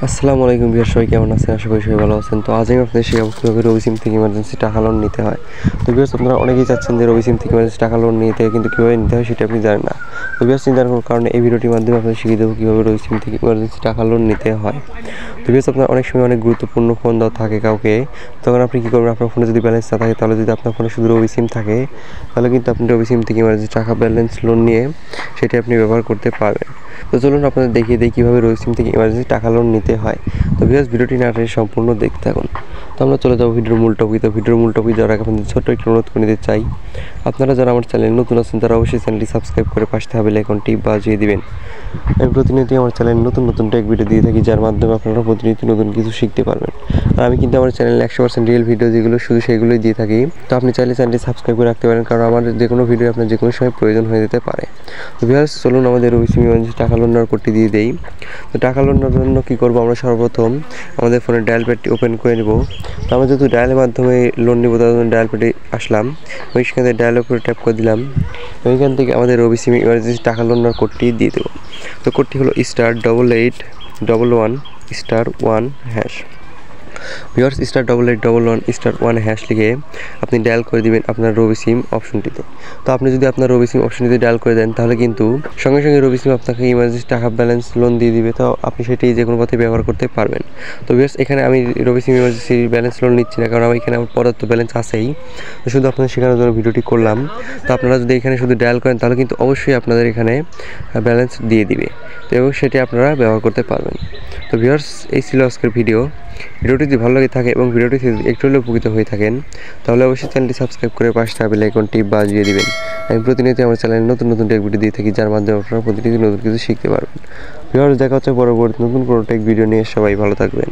আসসালামু আলাইকুম ভিউয়ার, সবাই কেমন আছেন? আশা করি সবাই ভালো আছেন। তো আজ আমি আপনাদের শেখাবো কীভাবে রবি সিম থেকে ইমার্জেন্সি টাকা লোন নিতে হয়। তো ভিউয়ার্স, আপনারা অনেকেই চাচ্ছেন যে রবি সিম থেকে ইমার্জেন্সি টাকা লোন নিতে, কিন্তু কীভাবে নিতে হয় সেটা আপনি জানেন না। তো ভিউয়ার্স, চিন্তার কোনো কারণে এই ভিডিওটির মাধ্যমে আপনাদের শিখিয়ে দেবো কীভাবে রবি সিম থেকে ইমার্জেন্সি টাকা লোন নিতে হয়। তো ভিউয়ার্স, আপনার অনেক সময় অনেক গুরুত্বপূর্ণ ফোন দেওয়া থাকে কাউকে, তখন আপনি কী করবেন? আপনার ফোনে যদি ব্যালেন্স না থাকে, তাহলে যদি আপনার ফোনে শুধু রবি সিম থাকে, তাহলে কিন্তু আপনি রবি সিম থেকে ইমার্জেন্সি টাকা ব্যালেন্স লোন নিয়ে সেটি আপনি ব্যবহার করতে পারবেন। তো চলুন আপনাদের দেখিয়ে দিই কীভাবে রবি সিম থেকে ইমার্জেন্সি টাকা লোন নিতে হয়। তো ভিউয়ার্স, ভিডিওটি না টেনে সম্পূর্ণ দেখতে থাকুন। তো আমরা চলে যাবো ভিডিওর মূল টপিক। তো ভিডিওর মূল টপিক যারা আপনাদের ছোট্ট একটু অনুরোধ করে নিতে চাই, আপনারা যারা আমার চ্যানেলে নতুন আছেন তারা অবশ্যই চ্যানেলটি সাবস্ক্রাইব করে পাশে থাকা বেল আইকনটি বাজিয়ে দিবেন। আমি প্রতিনিয়তই আমার চ্যানেলে নতুন নতুন টেক ভিডিও দিয়ে থাকি, যার মাধ্যমে আপনারা প্রতিনিয়ত নতুন কিছু শিখতে পারবেন। আর আমি কিন্তু আমার চ্যানেলে 100% রিয়েল ভিডিও যেগুলো শুধু সেগুলোই দিয়ে থাকি। তো আপনি চাইলে চ্যানেলটি সাবস্ক্রাইব করে রাখতে পারেন, কারণ আমার যে কোনো ভিডিও আপনার যে কোনো সময় প্রয়োজন হয়ে যেতে পারে। তো ভিউয়ার্স, চলুন আমাদের রবি সিম ইমার্জেন্সি টাকা লোন নেওয়ার কোডটি দিয়ে দেই। তো টাকা লোন নেওয়ার জন্য কী করবো? আমরা সর্বপ্রথম আমাদের ফোনের ডায়াল প্যাডটি ওপেন করে নেব। তো আমরা যেহেতু ডায়ালের মাধ্যমে লোন নেব, তার জন্য ডায়াল প্যাডে আসলাম, ওইখান থেকে ডায়ালের উপরে ট্যাপ করে দিলাম। ওইখান থেকে আমাদের রবি সিম ইমার্জেন্সি টাকা লোন নেওয়ার কোডটি দিয়ে দেবো। তো কোডটি হলো *8811*1#। ভিউয়ার্স, *8811*1# লিখে আপনি ডায়াল করে দিবেন আপনার রবি সিম অপশনটিতে। তো আপনি যদি আপনার রবি সিম অপশনটিতে ডায়াল করে দেন, তাহলে কিন্তু সঙ্গে সঙ্গে রবি সিম আপনাকে ইমার্জেন্সি টাকা ব্যালেন্স লোন দিয়ে দিবে। তো আপনি সেটি যে কোনো পথে ব্যবহার করতে পারবেন। তো ভিউয়ার্স, এখানে আমি রবি সিম ইমার্জেন্সি ব্যালেন্স লোন নিচ্ছি না, কারণ এখানে আমার পর্যাপ্ত ব্যালেন্স আছেই। তো শুধু আপনাদের শেখানোর জন্য ভিডিওটি করলাম। তো আপনারা যদি এখানে শুধু ডায়াল করেন, তাহলে কিন্তু অবশ্যই আপনাদের এখানে ব্যালেন্স দিয়ে দিবে, তো এবং সেটি আপনারা ব্যবহার করতে পারবেন। তো ভিউয়ার্স, এই ছিল আজকের ভিডিওটি যদি ভালো লাগে থাকে এবং ভিডিওটি একটু হলেও উপকৃত হয়ে থাকেন, তাহলে অবশ্যই চ্যানেলটি সাবস্ক্রাইব করে পাশে থাকা বেল আইকনটি বাজিয়ে দিবেন। আমি প্রতিনিয়ত আমার চ্যানেলে নতুন নতুন টেক ভিডিও দিয়ে থাকি, যার মাধ্যমে আপনারা প্রতিনিয়ত নতুন কিছু শিখতে পারবেন। ভিউয়ার্স, দেখা হচ্ছে পরবর্তী নতুন কোনো টেক ভিডিও নিয়ে। সবাই ভালো থাকবেন।